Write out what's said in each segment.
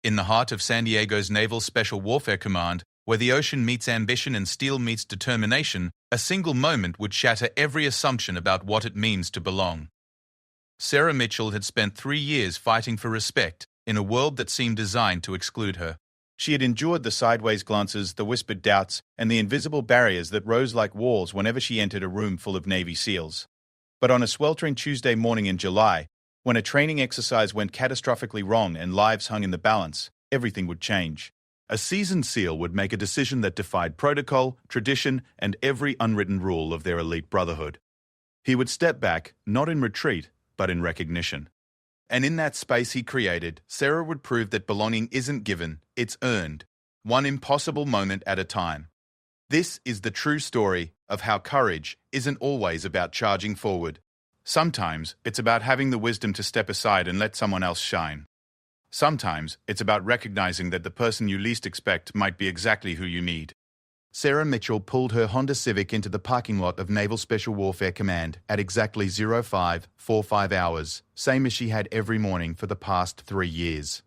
In the heart of San Diego's Naval Special Warfare Command, where the ocean meets ambition and steel meets determination, a single moment would shatter every assumption about what it means to belong. Sarah Mitchell had spent 3 years fighting for respect in a world that seemed designed to exclude her. She had endured the sideways glances, the whispered doubts, and the invisible barriers that rose like walls whenever she entered a room full of Navy SEALs. But on a sweltering Tuesday morning in July, when a training exercise went catastrophically wrong and lives hung in the balance, everything would change. A seasoned SEAL would make a decision that defied protocol, tradition, and every unwritten rule of their elite brotherhood. He would step back, not in retreat, but in recognition. And in that space he created, Sarah would prove that belonging isn't given, it's earned, one impossible moment at a time. This is the true story of how courage isn't always about charging forward. Sometimes it's about having the wisdom to step aside and let someone else shine. Sometimes it's about recognizing that the person you least expect might be exactly who you need. Sarah Mitchell pulled her Honda Civic into the parking lot of Naval Special Warfare Command at exactly 05:45 hours, same as she had every morning for the past 3 years.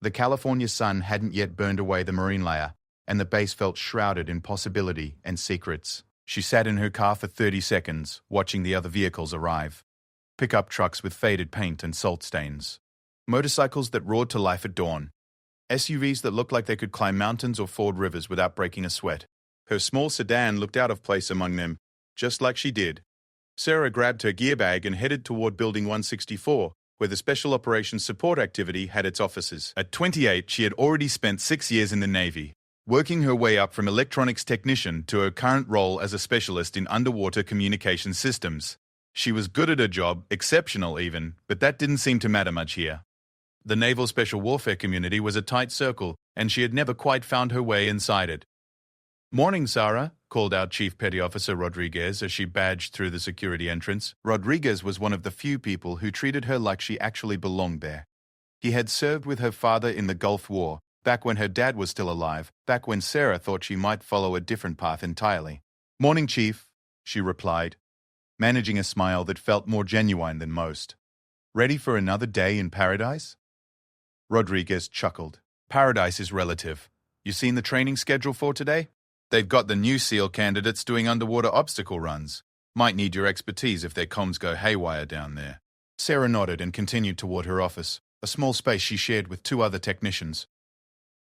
The California sun hadn't yet burned away the marine layer, and the base felt shrouded in possibility and secrets. She sat in her car for 30 seconds, watching the other vehicles arrive. Pickup trucks with faded paint and salt stains. Motorcycles that roared to life at dawn. SUVs that looked like they could climb mountains or ford rivers without breaking a sweat. Her small sedan looked out of place among them, just like she did. Sarah grabbed her gear bag and headed toward Building 164, where the Special Operations Support Activity had its offices. At 28, she had already spent 6 years in the Navy, working her way up from electronics technician to her current role as a specialist in underwater communication systems. She was good at her job, exceptional even, but that didn't seem to matter much here. The Naval Special Warfare community was a tight circle, and she had never quite found her way inside it. "Morning, Sarah," called out Chief Petty Officer Rodriguez as she badged through the security entrance. Rodriguez was one of the few people who treated her like she actually belonged there. He had served with her father in the Gulf War, back when her dad was still alive, back when Sarah thought she might follow a different path entirely. "Morning, Chief," she replied, managing a smile that felt more genuine than most. "Ready for another day in paradise?" Rodriguez chuckled. "Paradise is relative. You seen the training schedule for today? They've got the new SEAL candidates doing underwater obstacle runs. Might need your expertise if their comms go haywire down there." Sarah nodded and continued toward her office, a small space she shared with 2 other technicians.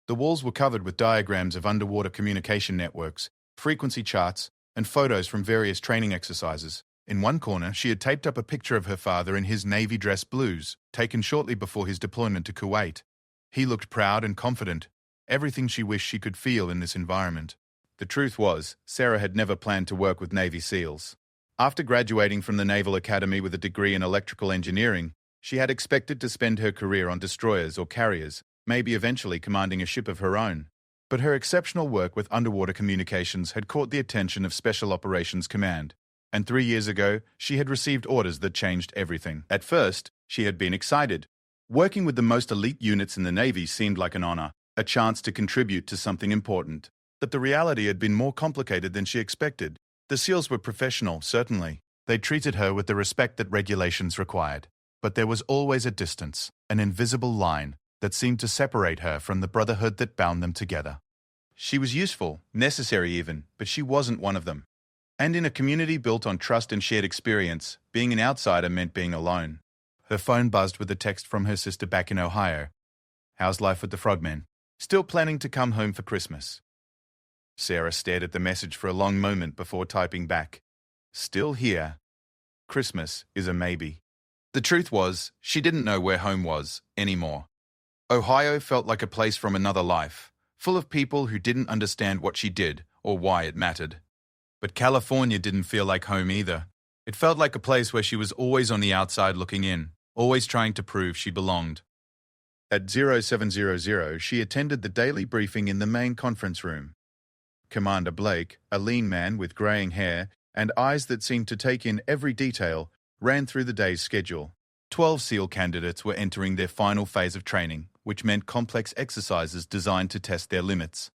The walls were covered with diagrams of underwater communication networks, frequency charts, and photos from various training exercises. In one corner, she had taped up a picture of her father in his Navy dress blues, taken shortly before his deployment to Kuwait. He looked proud and confident, everything she wished she could feel in this environment. The truth was, Sarah had never planned to work with Navy SEALs. After graduating from the Naval Academy with a degree in electrical engineering, she had expected to spend her career on destroyers or carriers, maybe eventually commanding a ship of her own. But her exceptional work with underwater communications had caught the attention of Special Operations Command. And 3 years ago, she had received orders that changed everything. At first, she had been excited. Working with the most elite units in the Navy seemed like an honor, a chance to contribute to something important. But the reality had been more complicated than she expected. The SEALs were professional, certainly. They treated her with the respect that regulations required. But there was always a distance, an invisible line, that seemed to separate her from the brotherhood that bound them together. She was useful, necessary even, but she wasn't one of them. And in a community built on trust and shared experience, being an outsider meant being alone. Her phone buzzed with a text from her sister back in Ohio. "How's life with the frogmen? Still planning to come home for Christmas?" Sarah stared at the message for a long moment before typing back. "Still here. Christmas is a maybe." The truth was, she didn't know where home was anymore. Ohio felt like a place from another life, full of people who didn't understand what she did or why it mattered. But California didn't feel like home either. It felt like a place where she was always on the outside looking in, always trying to prove she belonged. At 0700, she attended the daily briefing in the main conference room. Commander Blake, a lean man with graying hair and eyes that seemed to take in every detail, ran through the day's schedule. 12 SEAL candidates were entering their final phase of training, which meant complex exercises designed to test their limits.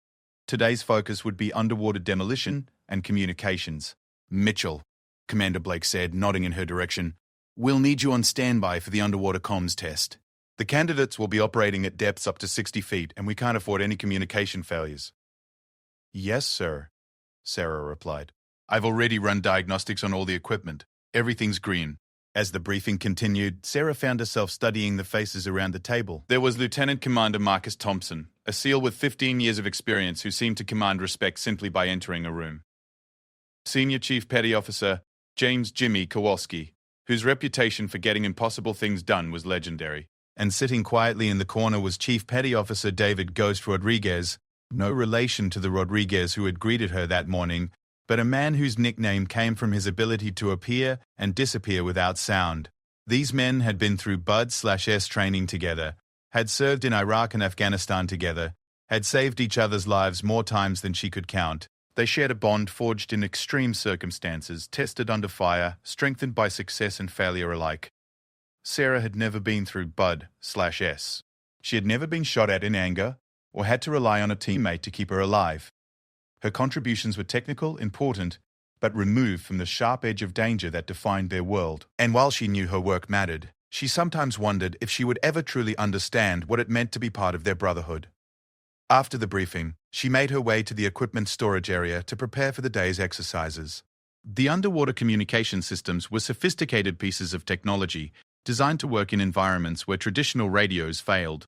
Today's focus would be underwater demolition and communications. "Mitchell," Commander Blake said, nodding in her direction, "we'll need you on standby for the underwater comms test. The candidates will be operating at depths up to 60 feet, and we can't afford any communication failures. Yes, sir, Sarah replied. I've already run diagnostics on all the equipment. Everything's green. As the briefing continued, Sarah found herself studying the faces around the table. There was Lieutenant Commander Marcus Thompson, a SEAL with 15 years of experience who seemed to command respect simply by entering a room. Senior Chief Petty Officer James Jimmy Kowalski, whose reputation for getting impossible things done was legendary. And sitting quietly in the corner was Chief Petty Officer David Ghost Rodriguez, no relation to the Rodriguez who had greeted her that morning, but a man whose nickname came from his ability to appear and disappear without sound. These men had been through Bud/S training together, had served in Iraq and Afghanistan together, had saved each other's lives more times than she could count. They shared a bond forged in extreme circumstances, tested under fire, strengthened by success and failure alike. Sarah had never been through Bud/S. She had never been shot at in anger or had to rely on a teammate to keep her alive. Her contributions were technical, important, but removed from the sharp edge of danger that defined their world. And while she knew her work mattered, she sometimes wondered if she would ever truly understand what it meant to be part of their brotherhood. After the briefing, she made her way to the equipment storage area to prepare for the day's exercises. The underwater communication systems were sophisticated pieces of technology designed to work in environments where traditional radios failed.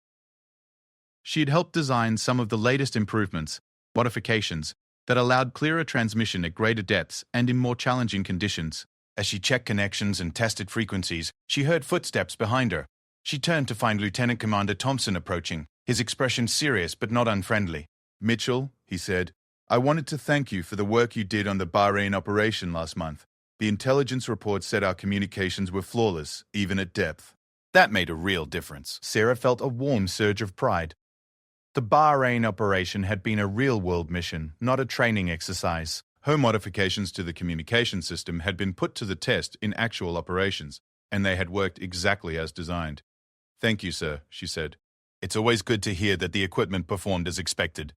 She had helped design some of the latest improvements, modifications, that allowed clearer transmission at greater depths and in more challenging conditions. As she checked connections and tested frequencies, she heard footsteps behind her. She turned to find Lieutenant Commander Thompson approaching, his expression serious but not unfriendly. "Mitchell," he said, "I wanted to thank you for the work you did on the Bahrain operation last month. The intelligence report said our communications were flawless, even at depth." That made a real difference. Sarah felt a warm surge of pride. The Bahrain operation had been a real-world mission, not a training exercise. Her modifications to the communication system had been put to the test in actual operations, and they had worked exactly as designed. "Thank you, sir," she said. "It's always good to hear that the equipment performed as expected."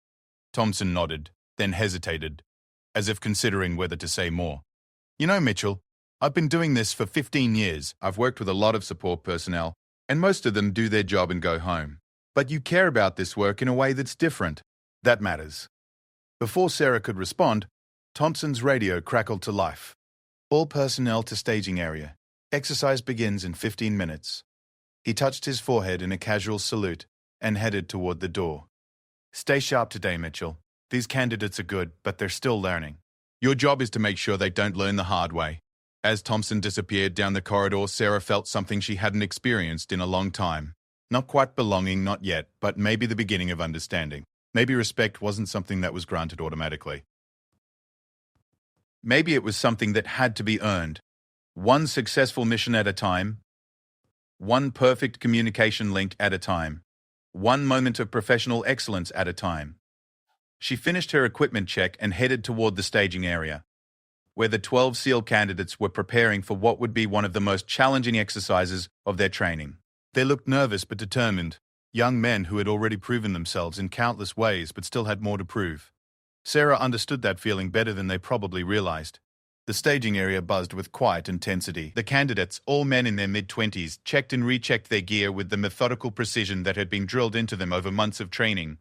Thompson nodded, then hesitated, as if considering whether to say more. "You know, Mitchell, I've been doing this for 15 years. I've worked with a lot of support personnel, and most of them do their job and go home. But you care about this work in a way that's different. That matters." Before Sarah could respond, Thompson's radio crackled to life. "All personnel to staging area. Exercise begins in 15 minutes. He touched his forehead in a casual salute and headed toward the door. "Stay sharp today, Mitchell. These candidates are good, but they're still learning. Your job is to make sure they don't learn the hard way." As Thompson disappeared down the corridor, Sarah felt something she hadn't experienced in a long time. Not quite belonging, not yet, but maybe the beginning of understanding. Maybe respect wasn't something that was granted automatically. Maybe it was something that had to be earned. One successful mission at a time. One perfect communication link at a time. One moment of professional excellence at a time. She finished her equipment check and headed toward the staging area, where the 12 SEAL candidates were preparing for what would be one of the most challenging exercises of their training. They looked nervous but determined, young men who had already proven themselves in countless ways but still had more to prove. Sarah understood that feeling better than they probably realized. The staging area buzzed with quiet intensity. The candidates, all men in their mid-20s, checked and rechecked their gear with the methodical precision that had been drilled into them over months of training.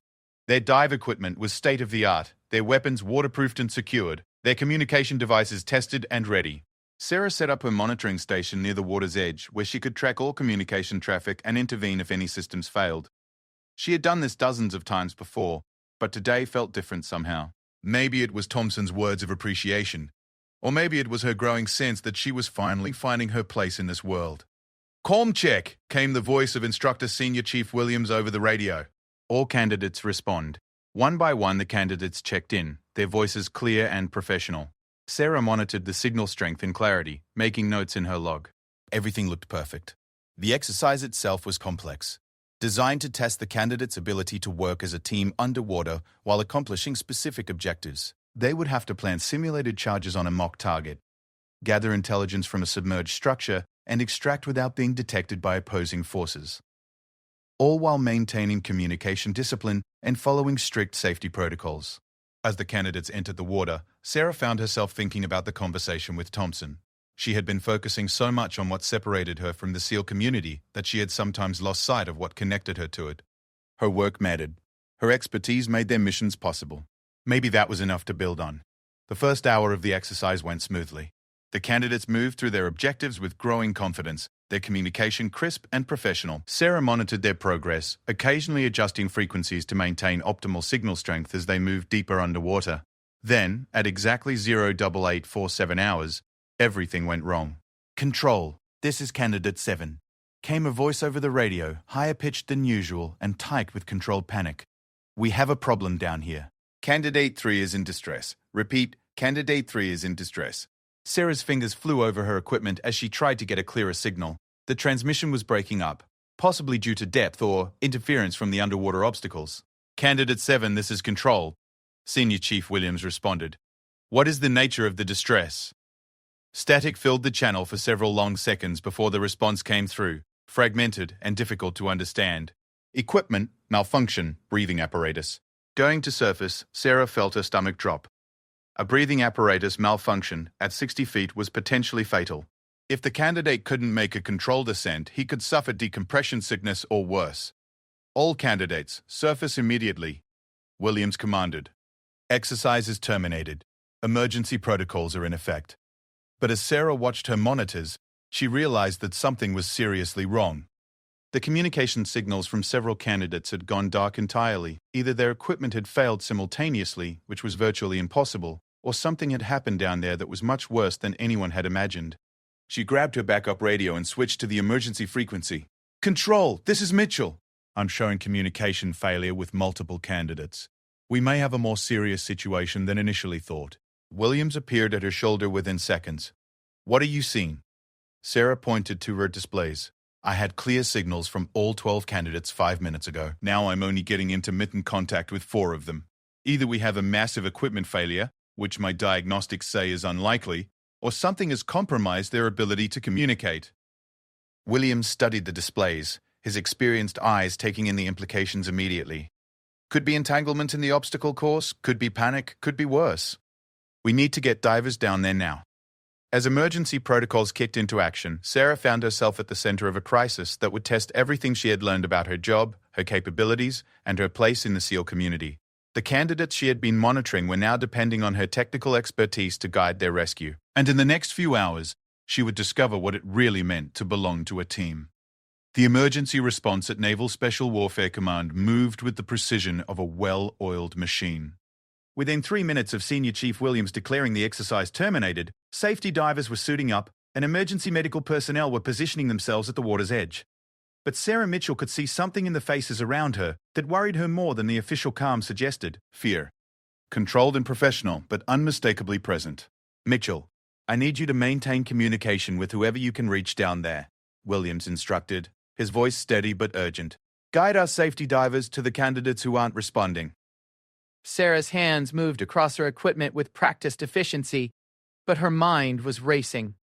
Their dive equipment was state-of-the-art, their weapons waterproofed and secured, their communication devices tested and ready. Sarah set up her monitoring station near the water's edge, where she could track all communication traffic and intervene if any systems failed. She had done this dozens of times before, but today felt different somehow. Maybe it was Thompson's words of appreciation, or maybe it was her growing sense that she was finally finding her place in this world. "Comm check," came the voice of Instructor Senior Chief Williams over the radio. All candidates respond. One by one the candidates checked in, their voices clear and professional. Sarah monitored the signal strength and clarity, making notes in her log. Everything looked perfect. The exercise itself was complex, designed to test the candidates' ability to work as a team underwater while accomplishing specific objectives. They would have to plan simulated charges on a mock target, gather intelligence from a submerged structure, and extract without being detected by opposing forces, all while maintaining communication discipline and following strict safety protocols. As the candidates entered the water, Sarah found herself thinking about the conversation with Thompson. She had been focusing so much on what separated her from the SEAL community that she had sometimes lost sight of what connected her to it. Her work mattered. Her expertise made their missions possible. Maybe that was enough to build on. The first hour of the exercise went smoothly. The candidates moved through their objectives with growing confidence, their communication crisp and professional. Sarah monitored their progress, occasionally adjusting frequencies to maintain optimal signal strength as they moved deeper underwater. Then, at exactly 08847 hours, everything went wrong. "Control, this is Candidate 7. Came a voice over the radio, higher pitched than usual and tight with controlled panic. "We have a problem down here. Candidate 3 is in distress. Repeat, Candidate 3 is in distress." Sarah's fingers flew over her equipment as she tried to get a clearer signal. The transmission was breaking up, possibly due to depth or interference from the underwater obstacles. "Candidate 7, this is Control," Senior Chief Williams responded. "What is the nature of the distress?" Static filled the channel for several long seconds before the response came through, fragmented and difficult to understand. "Equipment, malfunction, breathing apparatus." Going to surface, Sarah felt her stomach drop. A breathing apparatus malfunction at 60 feet was potentially fatal. If the candidate couldn't make a controlled ascent, he could suffer decompression sickness or worse. "All candidates, surface immediately," Williams commanded. "Exercise is terminated. Emergency protocols are in effect." But as Sarah watched her monitors, she realized that something was seriously wrong. The communication signals from several candidates had gone dark entirely. Either their equipment had failed simultaneously, which was virtually impossible, or something had happened down there that was much worse than anyone had imagined. She grabbed her backup radio and switched to the emergency frequency. "Control, this is Mitchell." "I'm showing communication failure with multiple candidates. We may have a more serious situation than initially thought." Williams appeared at her shoulder within seconds. "What are you seeing?" Sarah pointed to her displays. "I had clear signals from all 12 candidates 5 minutes ago. Now I'm only getting intermittent contact with 4 of them. Either we have a massive equipment failure, which my diagnostics say is unlikely, or something has compromised their ability to communicate." Williams studied the displays, his experienced eyes taking in the implications immediately. Could be entanglement in the obstacle course, could be panic, could be worse. "We need to get divers down there now." As emergency protocols kicked into action, Sarah found herself at the center of a crisis that would test everything she had learned about her job, her capabilities, and her place in the SEAL community. The candidates she had been monitoring were now depending on her technical expertise to guide their rescue. And in the next few hours, she would discover what it really meant to belong to a team. The emergency response at Naval Special Warfare Command moved with the precision of a well-oiled machine. Within 3 minutes of Senior Chief Williams declaring the exercise terminated, safety divers were suiting up and emergency medical personnel were positioning themselves at the water's edge. But Sarah Mitchell could see something in the faces around her that worried her more than the official calm suggested: fear. Controlled and professional, but unmistakably present. "Mitchell, I need you to maintain communication with whoever you can reach down there," Williams instructed, his voice steady but urgent. "Guide our safety divers to the candidates who aren't responding." Sarah's hands moved across her equipment with practiced efficiency, but her mind was racing.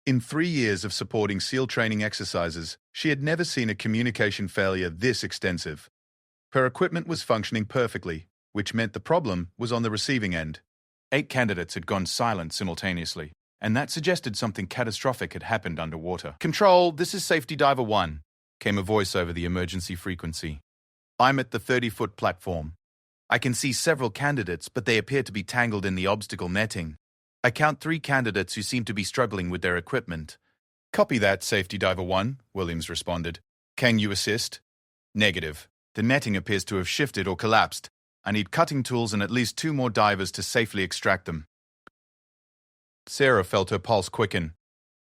In 3 years of supporting SEAL training exercises, she had never seen a communication failure this extensive. Her equipment was functioning perfectly, which meant the problem was on the receiving end. 8 candidates had gone silent simultaneously, and that suggested something catastrophic had happened underwater. "Control, this is Safety Diver 1, came a voice over the emergency frequency. "I'm at the 30-foot platform. I can see several candidates, but they appear to be tangled in the obstacle netting. I count 3 candidates who seem to be struggling with their equipment." "Copy that, Safety Diver 1, Williams responded. "Can you assist?" "Negative. The netting appears to have shifted or collapsed. I need cutting tools and at least 2 more divers to safely extract them." Sarah felt her pulse quicken.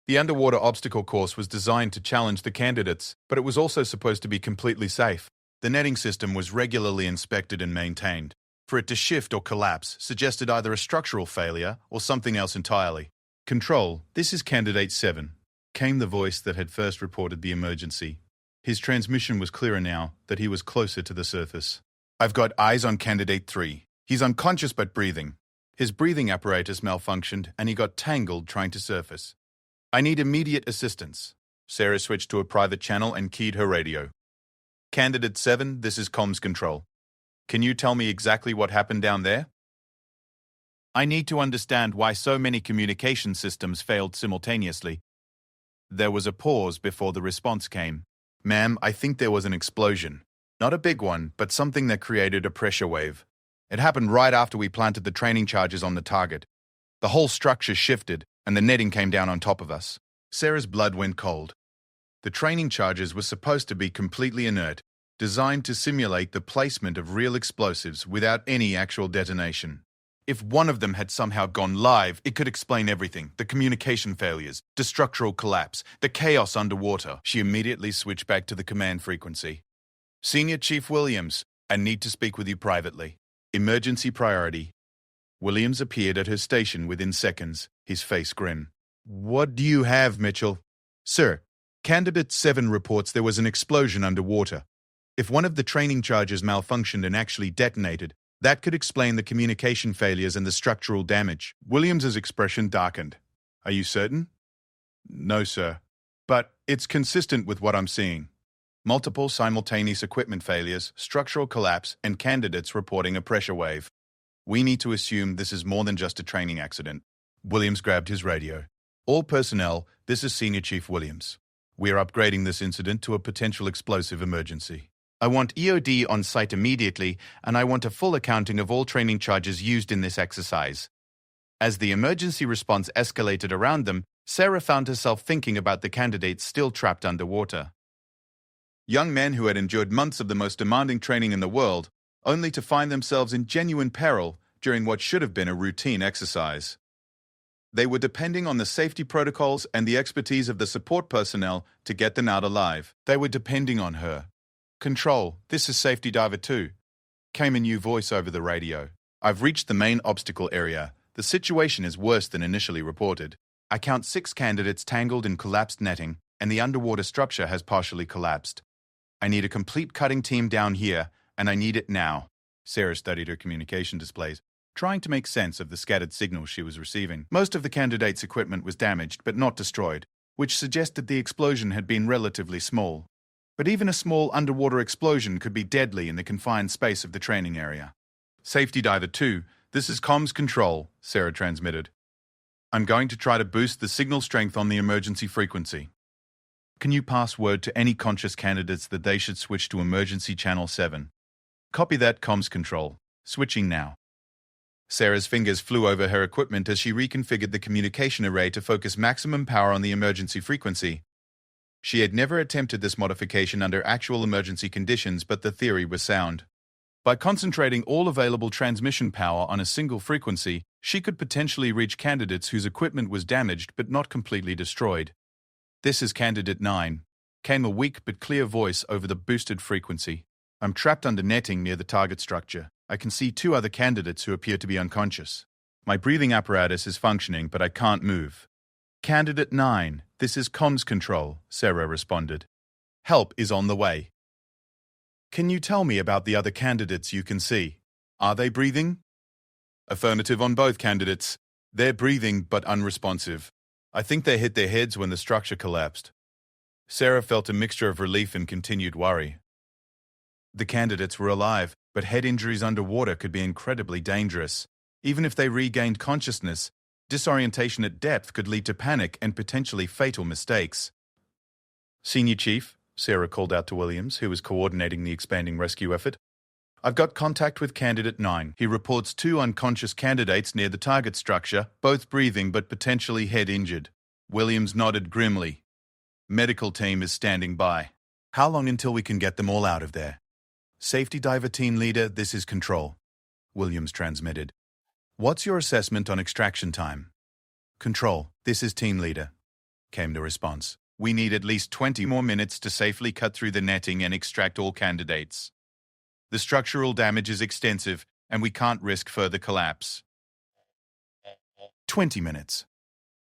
The underwater obstacle course was designed to challenge the candidates, but it was also supposed to be completely safe. The netting system was regularly inspected and maintained. For it to shift or collapse suggested either a structural failure or something else entirely. "Control, this is Candidate 7, came the voice that had first reported the emergency. His transmission was clearer now that he was closer to the surface. "I've got eyes on Candidate 3. He's unconscious but breathing. His breathing apparatus malfunctioned and he got tangled trying to surface. I need immediate assistance." Sarah switched to a private channel and keyed her radio. "Candidate 7, this is Comms Control. Can you tell me exactly what happened down there?" I need to understand why so many communication systems failed simultaneously. There was a pause before the response came. Ma'am, I think there was an explosion. Not a big one, but something that created a pressure wave. It happened right after we planted the training charges on the target. The whole structure shifted, and the netting came down on top of us. Sarah's blood went cold. The training charges were supposed to be completely inert, designed to simulate the placement of real explosives without any actual detonation. If one of them had somehow gone live, it could explain everything. The communication failures, the structural collapse, the chaos underwater. She immediately switched back to the command frequency. Senior Chief Williams, I need to speak with you privately. Emergency priority. Williams appeared at her station within seconds, his face grim. What do you have, Mitchell? Sir, Candidate 7 reports there was an explosion underwater. If one of the training charges malfunctioned and actually detonated, that could explain the communication failures and the structural damage. Williams's expression darkened. Are you certain? No, sir. But it's consistent with what I'm seeing. Multiple simultaneous equipment failures, structural collapse, and candidates reporting a pressure wave. We need to assume this is more than just a training accident. Williams grabbed his radio. All personnel, this is Senior Chief Williams. We are upgrading this incident to a potential explosive emergency. I want EOD on site immediately, and I want a full accounting of all training charges used in this exercise. As the emergency response escalated around them, Sarah found herself thinking about the candidates still trapped underwater. Young men who had endured months of the most demanding training in the world, only to find themselves in genuine peril during what should have been a routine exercise. They were depending on the safety protocols and the expertise of the support personnel to get them out alive. They were depending on her. Control, this is Safety Diver 2. Came a new voice over the radio. I've reached the main obstacle area. The situation is worse than initially reported. I count 6 candidates tangled in collapsed netting, and the underwater structure has partially collapsed. I need a complete cutting team down here, and I need it now. Sarah studied her communication displays, trying to make sense of the scattered signals she was receiving. Most of the candidates' equipment was damaged, but not destroyed, which suggested the explosion had been relatively small. But even a small underwater explosion could be deadly in the confined space of the training area. Safety Diver 2, this is comms control, Sarah transmitted. I'm going to try to boost the signal strength on the emergency frequency. Can you pass word to any conscious candidates that they should switch to emergency channel 7? Copy that, comms control. Switching now. Sarah's fingers flew over her equipment as she reconfigured the communication array to focus maximum power on the emergency frequency. She had never attempted this modification under actual emergency conditions, but the theory was sound. By concentrating all available transmission power on a single frequency, she could potentially reach candidates whose equipment was damaged but not completely destroyed. This is Candidate 9, came a weak but clear voice over the boosted frequency. I'm trapped under netting near the target structure. I can see 2 other candidates who appear to be unconscious. My breathing apparatus is functioning, but I can't move. Candidate 9, this is comms control, Sarah responded. Help is on the way. Can you tell me about the other candidates you can see? Are they breathing? Affirmative on both candidates. They're breathing but unresponsive. I think they hit their heads when the structure collapsed. Sarah felt a mixture of relief and continued worry. The candidates were alive, but head injuries underwater could be incredibly dangerous. Even if they regained consciousness, disorientation at depth could lead to panic and potentially fatal mistakes. Senior Chief, Sarah called out to Williams, who was coordinating the expanding rescue effort. I've got contact with Candidate 9. He reports 2 unconscious candidates near the target structure, both breathing but potentially head injured. Williams nodded grimly. Medical team is standing by. How long until we can get them all out of there? Safety Diver Team Leader, this is Control. Williams transmitted. What's your assessment on extraction time? Control, this is Team Leader, came the response. We need at least 20 more minutes to safely cut through the netting and extract all candidates. The structural damage is extensive, and we can't risk further collapse. 20 minutes.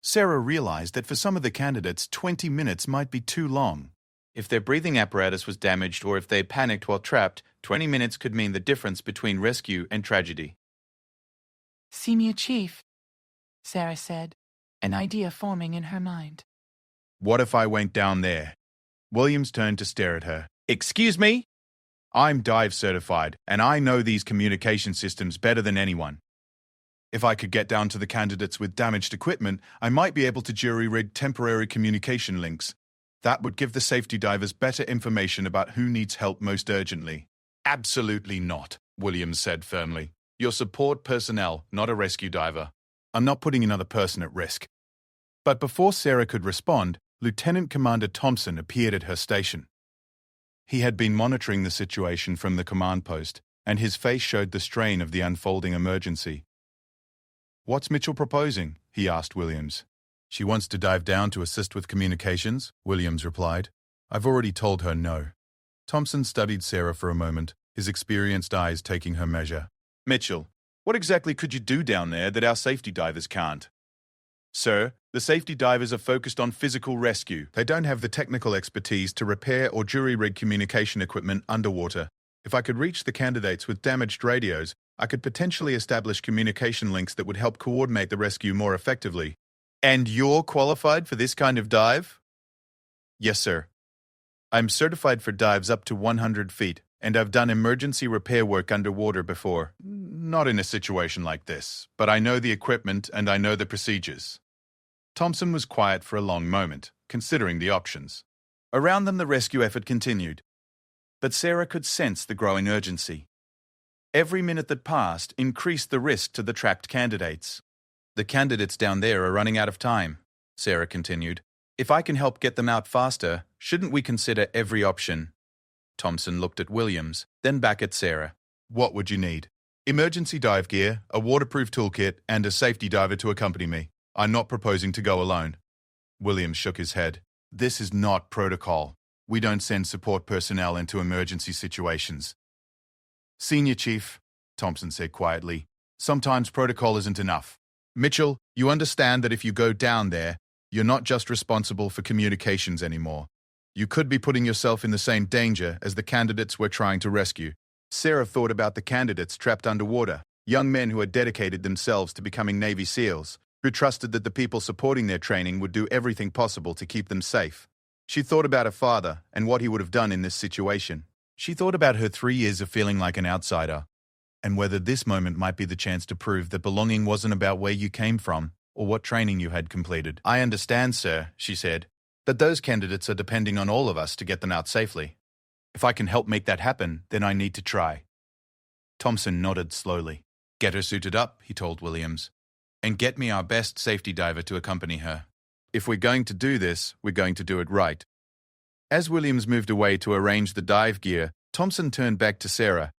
Sarah realized that for some of the candidates, 20 minutes might be too long. If their breathing apparatus was damaged or if they panicked while trapped, 20 minutes could mean the difference between rescue and tragedy. Senior Chief, Sarah said, an idea forming in her mind. What if I went down there? Williams turned to stare at her. Excuse me? I'm dive certified, and I know these communication systems better than anyone. If I could get down to the candidates with damaged equipment, I might be able to jury-rig temporary communication links. That would give the safety divers better information about who needs help most urgently. Absolutely not, Williams said firmly. You're support personnel, not a rescue diver. I'm not putting another person at risk. But before Sarah could respond, Lieutenant Commander Thompson appeared at her station. He had been monitoring the situation from the command post, and his face showed the strain of the unfolding emergency. "What's Mitchell proposing?" he asked Williams. "She wants to dive down to assist with communications," Williams replied. "I've already told her no." Thompson studied Sarah for a moment, his experienced eyes taking her measure. "Mitchell, what exactly could you do down there that our safety divers can't?" "Sir, the safety divers are focused on physical rescue. They don't have the technical expertise to repair or jury-rig communication equipment underwater. If I could reach the candidates with damaged radios, I could potentially establish communication links that would help coordinate the rescue more effectively." "And you're qualified for this kind of dive?" "Yes, sir. I'm certified for dives up to 100 feet, and I've done emergency repair work underwater before. Not in a situation like this, but I know the equipment and I know the procedures." Thompson was quiet for a long moment, considering the options. Around them the rescue effort continued. But Sarah could sense the growing urgency. Every minute that passed increased the risk to the trapped candidates. "The candidates down there are running out of time," Sarah continued. "If I can help get them out faster, shouldn't we consider every option?" Thompson looked at Williams, then back at Sarah. "What would you need?" "Emergency dive gear, a waterproof toolkit, and a safety diver to accompany me. I'm not proposing to go alone." Williams shook his head. "This is not protocol. We don't send support personnel into emergency situations." "Senior Chief," Thompson said quietly, "sometimes protocol isn't enough. Mitchell, you understand that if you go down there, you're not just responsible for communications anymore. You could be putting yourself in the same danger as the candidates we're trying to rescue." Sarah thought about the candidates trapped underwater, young men who had dedicated themselves to becoming Navy SEALs, who trusted that the people supporting their training would do everything possible to keep them safe. She thought about her father and what he would have done in this situation. She thought about her 3 years of feeling like an outsider, and whether this moment might be the chance to prove that belonging wasn't about where you came from or what training you had completed. "I understand, sir," she said, "but those candidates are depending on all of us to get them out safely. If I can help make that happen, then I need to try." Thompson nodded slowly. "Get her suited up," he told Williams, "and get me our best safety diver to accompany her. If we're going to do this, we're going to do it right." As Williams moved away to arrange the dive gear, Thompson turned back to Sarah.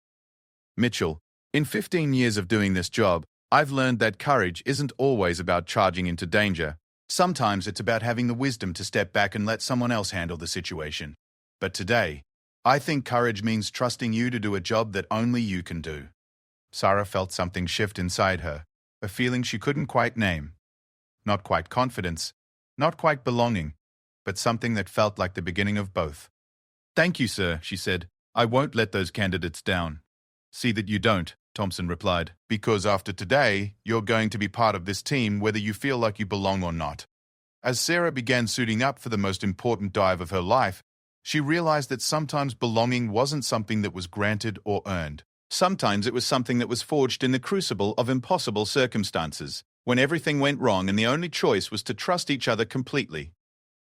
"Mitchell, in 15 years of doing this job, I've learned that courage isn't always about charging into danger. Sometimes it's about having the wisdom to step back and let someone else handle the situation. But today, I think courage means trusting you to do a job that only you can do." Sarah felt something shift inside her, a feeling she couldn't quite name. Not quite confidence, not quite belonging, but something that felt like the beginning of both. "Thank you, sir," she said. "I won't let those candidates down." "See that you don't," Thompson replied, "because after today, you're going to be part of this team whether you feel like you belong or not." As Sarah began suiting up for the most important dive of her life, she realized that sometimes belonging wasn't something that was granted or earned. Sometimes it was something that was forged in the crucible of impossible circumstances, when everything went wrong and the only choice was to trust each other completely.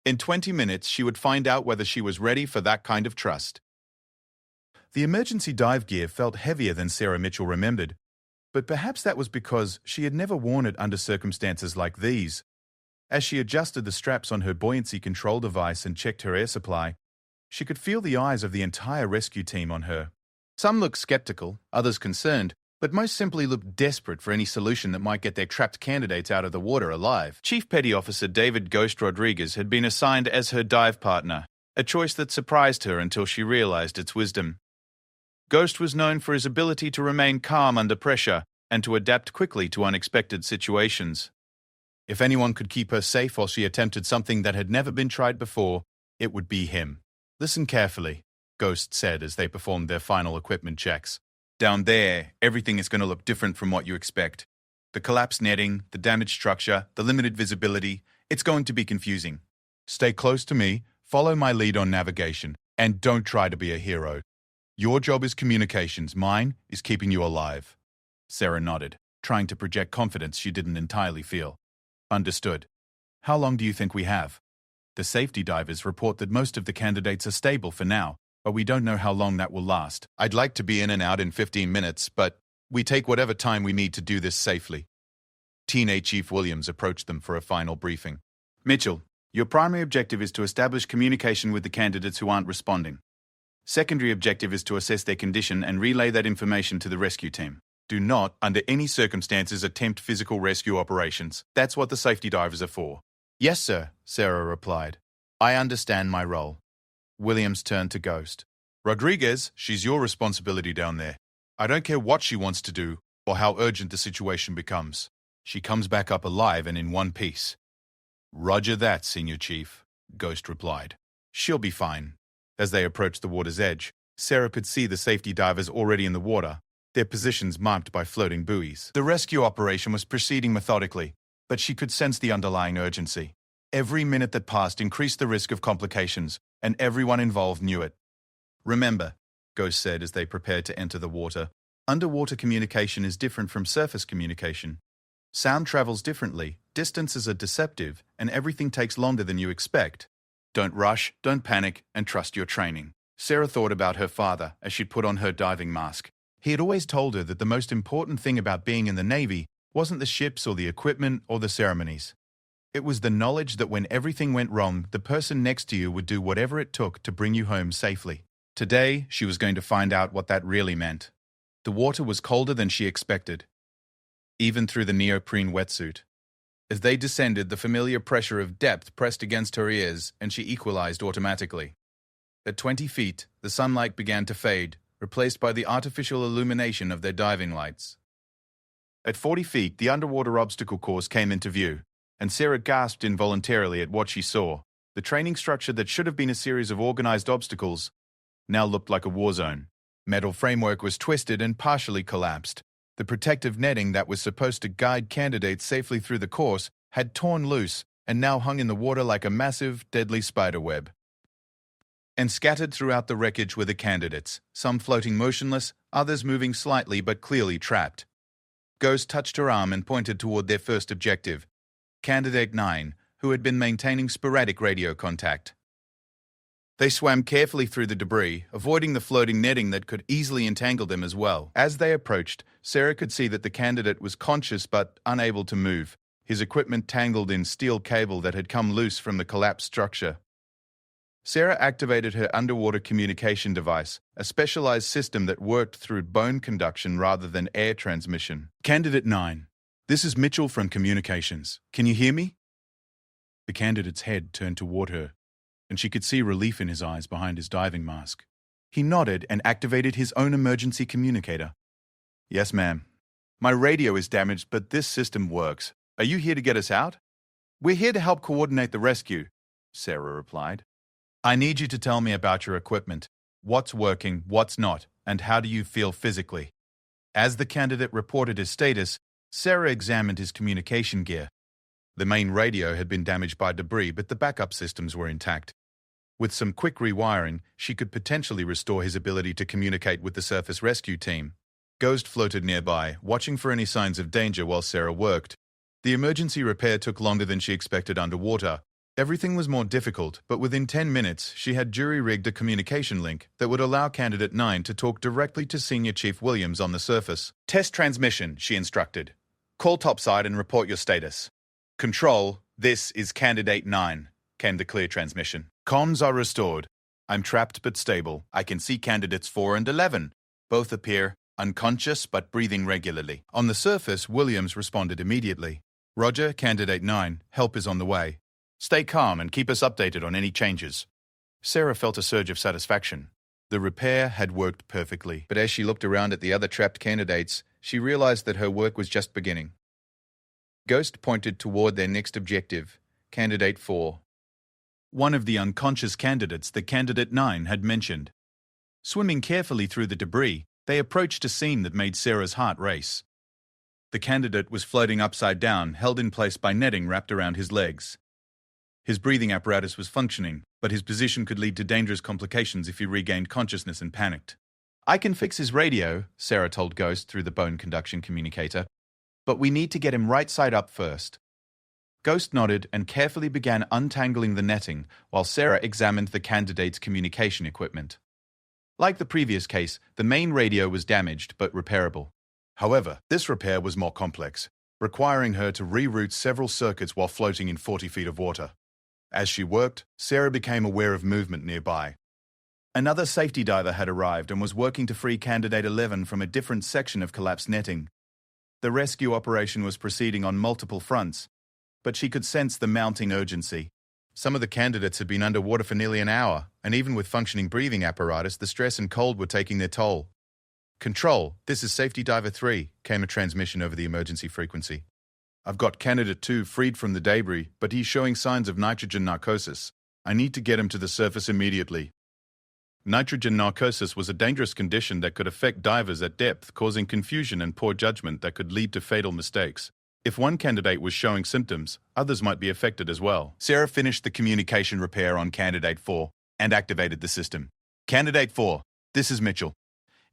In 20 minutes, she would find out whether she was ready for that kind of trust. The emergency dive gear felt heavier than Sarah Mitchell remembered, but perhaps that was because she had never worn it under circumstances like these. As she adjusted the straps on her buoyancy control device and checked her air supply, she could feel the eyes of the entire rescue team on her. Some looked skeptical, others concerned, but most simply looked desperate for any solution that might get their trapped candidates out of the water alive. Chief Petty Officer David Ghost Rodriguez had been assigned as her dive partner, a choice that surprised her until she realized its wisdom. Ghost was known for his ability to remain calm under pressure and to adapt quickly to unexpected situations. If anyone could keep her safe while she attempted something that had never been tried before, it would be him. "Listen carefully," Ghost said as they performed their final equipment checks. "Down there, everything is going to look different from what you expect. The collapsed netting, the damaged structure, the limited visibility, it's going to be confusing. Stay close to me, follow my lead on navigation, and don't try to be a hero. Your job is communications, mine is keeping you alive." Sarah nodded. trying to project confidence she didn't entirely feel. Understood. How long do you think we have? The safety divers report that most of the candidates are stable for now, but we don't know how long that will last. I'd like to be in and out in 15 minutes, but we take whatever time we need to do this safely. Teenage Chief Williams approached them for a final briefing. Mitchell, your primary objective is to establish communication with the candidates who aren't responding. Secondary objective is to assess their condition and relay that information to the rescue team. Do not, under any circumstances, attempt physical rescue operations. That's what the safety divers are for. Yes, sir, Sarah replied. I understand my role. Williams turned to Ghost. Rodriguez, she's your responsibility down there. I don't care what she wants to do or how urgent the situation becomes. She comes back up alive and in one piece. Roger that, Senior Chief, Ghost replied. She'll be fine. As they approached the water's edge, Sarah could see the safety divers already in the water, their positions marked by floating buoys. The rescue operation was proceeding methodically, but she could sense the underlying urgency. Every minute that passed increased the risk of complications, and everyone involved knew it. Remember, Ghost said as they prepared to enter the water, underwater communication is different from surface communication. Sound travels differently, distances are deceptive, and everything takes longer than you expect. Don't rush, don't panic, and trust your training. Sarah thought about her father as she put on her diving mask. He had always told her that the most important thing about being in the Navy wasn't the ships or the equipment or the ceremonies. It was the knowledge that when everything went wrong, the person next to you would do whatever it took to bring you home safely. Today, she was going to find out what that really meant. The water was colder than she expected, even through the neoprene wetsuit. As they descended, the familiar pressure of depth pressed against her ears, and she equalized automatically. At 20 feet, the sunlight began to fade, replaced by the artificial illumination of their diving lights. At 40 feet, the underwater obstacle course came into view, and Sarah gasped involuntarily at what she saw. The training structure that should have been a series of organized obstacles now looked like a war zone. Metal framework was twisted and partially collapsed. The protective netting that was supposed to guide candidates safely through the course had torn loose and now hung in the water like a massive, deadly spiderweb. And scattered throughout the wreckage were the candidates, some floating motionless, others moving slightly but clearly trapped. Ghost touched her arm and pointed toward their first objective, Candidate 9, who had been maintaining sporadic radio contact. They swam carefully through the debris, avoiding the floating netting that could easily entangle them as well. As they approached, Sarah could see that the candidate was conscious but unable to move, his equipment tangled in steel cable that had come loose from the collapsed structure. Sarah activated her underwater communication device, a specialized system that worked through bone conduction rather than air transmission. Candidate 9, this is Mitchell from Communications. Can you hear me? The candidate's head turned toward her, and she could see relief in his eyes behind his diving mask. He nodded and activated his own emergency communicator. Yes, ma'am. My radio is damaged, but this system works. Are you here to get us out? We're here to help coordinate the rescue, Sarah replied. I need you to tell me about your equipment. What's working, what's not, and how do you feel physically? As the candidate reported his status, Sarah examined his communication gear. The main radio had been damaged by debris, but the backup systems were intact. With some quick rewiring, she could potentially restore his ability to communicate with the surface rescue team. Ghost floated nearby, watching for any signs of danger while Sarah worked. The emergency repair took longer than she expected underwater. Everything was more difficult, but within 10 minutes, she had jury-rigged a communication link that would allow Candidate 9 to talk directly to Senior Chief Williams on the surface. Test transmission, she instructed. Call topside and report your status. Control, this is Candidate 9, came the clear transmission. Comms are restored. I'm trapped but stable. I can see Candidates 4 and 11. Both appear unconscious but breathing regularly. On the surface, Williams responded immediately. Roger, Candidate 9, help is on the way. Stay calm and keep us updated on any changes. Sarah felt a surge of satisfaction. The repair had worked perfectly, but as she looked around at the other trapped candidates, she realized that her work was just beginning. Ghost pointed toward their next objective, Candidate 4. One of the unconscious candidates that Candidate 9 had mentioned. Swimming carefully through the debris, they approached a scene that made Sarah's heart race. The candidate was floating upside down, held in place by netting wrapped around his legs. His breathing apparatus was functioning, but his position could lead to dangerous complications if he regained consciousness and panicked. I can fix his radio, Sarah told Ghost through the bone conduction communicator. but we need to get him right side up first. Ghost nodded and carefully began untangling the netting while Sarah examined the candidate's communication equipment. Like the previous case, the main radio was damaged but repairable. However, this repair was more complex, requiring her to reroute several circuits while floating in 40 feet of water. As she worked, Sarah became aware of movement nearby. Another safety diver had arrived and was working to free Candidate 11 from a different section of collapsed netting. The rescue operation was proceeding on multiple fronts, but she could sense the mounting urgency. Some of the candidates had been underwater for nearly an hour, and even with functioning breathing apparatus, the stress and cold were taking their toll. "Control, this is Safety Diver 3, came a transmission over the emergency frequency. "I've got Candidate 2 freed from the debris, but he's showing signs of nitrogen narcosis. I need to get him to the surface immediately." Nitrogen narcosis was a dangerous condition that could affect divers at depth, causing confusion and poor judgment that could lead to fatal mistakes. If one candidate was showing symptoms, others might be affected as well. Sarah finished the communication repair on Candidate 4 and activated the system. "Candidate 4, this is Mitchell.